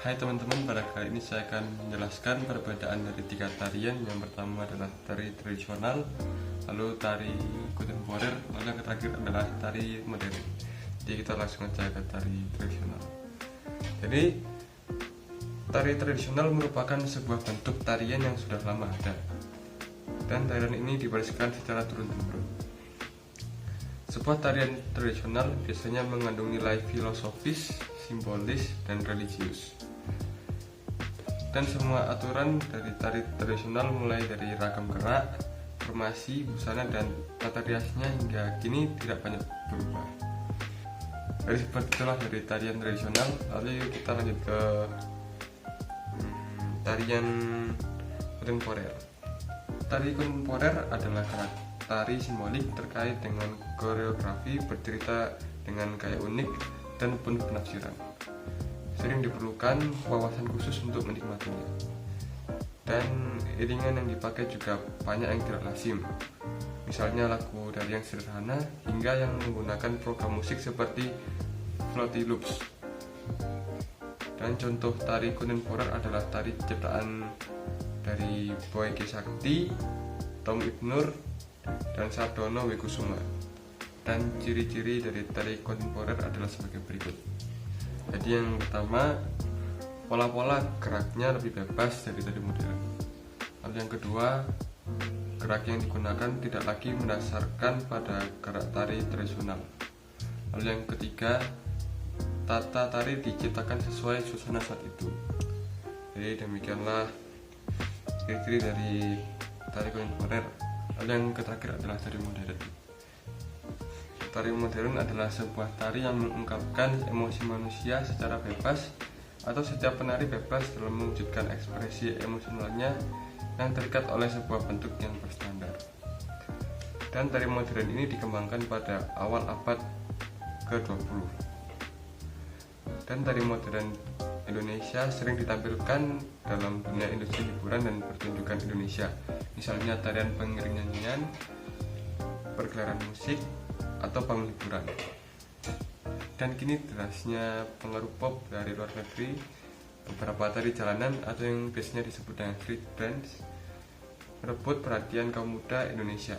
Hai teman-teman, pada kali ini saya akan menjelaskan perbedaan dari tiga tarian. Yang pertama adalah tari tradisional, lalu tari kontemporer, lalu yang terakhir adalah tari modern. Jadi kita langsung aja ke tari tradisional. Jadi tari tradisional merupakan sebuah bentuk tarian yang sudah lama ada, dan tarian ini diwariskan secara turun-temurun. Sebuah tarian tradisional biasanya mengandung nilai filosofis, simbolis, dan religius. Dan semua aturan dari tari tradisional, mulai dari ragam gerak, formasi, busana, dan tata riasnya hingga kini tidak banyak berubah. Dari seperti itulah dari tarian tradisional. Lalu kita lanjut ke tarian kontemporer. Tari kontemporer adalah tari simbolik terkait dengan koreografi, bercerita dengan gaya unik dan penuh penafsiran. Sering diperlukan wawasan khusus untuk menikmatinya, dan iringan yang dipakai juga banyak yang tidak lazim, misalnya lagu dari yang sederhana hingga yang menggunakan program musik seperti Fruity Loops. Dan contoh tari kontemporer adalah tari ciptaan dari Boy K. Sakti, Tom Ibnur, dan Sardono Wikusuma. Dan ciri-ciri dari tari kontemporer adalah sebagai berikut. Jadi yang pertama, pola-pola geraknya lebih bebas dari tari modern. Lalu yang kedua, gerak yang digunakan tidak lagi mendasarkan pada gerak tari tradisional. Lalu yang ketiga, tata tari diciptakan sesuai suasana saat itu. Jadi demikianlah ciri-ciri dari tari kontemporer. Lalu yang terakhir adalah tari modern. Tari modern adalah sebuah tari yang mengungkapkan emosi manusia secara bebas, atau setiap penari bebas dalam mewujudkan ekspresi emosionalnya yang terikat oleh sebuah bentuk yang berstandar. Dan tari modern ini dikembangkan pada awal abad ke-20. Dan tari modern Indonesia sering ditampilkan dalam dunia industri hiburan dan pertunjukan Indonesia, misalnya tarian pengiring nyanyian, pergelaran musik, atau panggung hiburan. Dan kini derasnya pengaruh pop dari luar negeri, beberapa tari jalanan atau yang biasanya disebut dengan street dance merebut perhatian kaum muda Indonesia.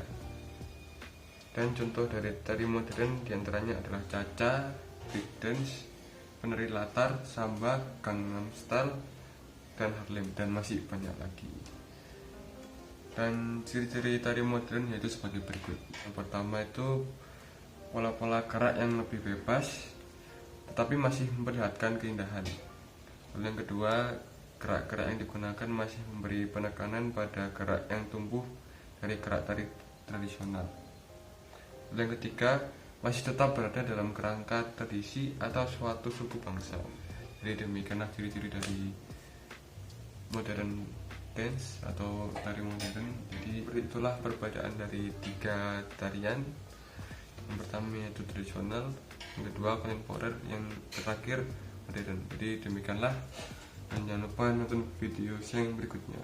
Dan contoh dari tari modern diantaranya adalah Cha-Cha, break dance, penari latar, samba, Gangnam Style, dan Harlem, dan masih banyak lagi. Dan ciri-ciri tari modern yaitu sebagai berikut. Yang pertama itu pola-pola gerak yang lebih bebas tetapi masih memperlihatkan keindahan. Lalu yang kedua, gerak-gerak yang digunakan masih memberi penekanan pada gerak yang tumbuh dari gerak tari tradisional. Lalu yang ketiga, masih tetap berada dalam kerangka tradisi atau suatu suku bangsa. Jadi demikianlah ciri-ciri dari modern dance atau tari modern. Jadi itulah perbedaan dari tiga tarian. Yang pertama yaitu tradisional, yang kedua kontemporer, yang terakhir modern. Jadi demikianlah, dan jangan lupa nonton video yang berikutnya.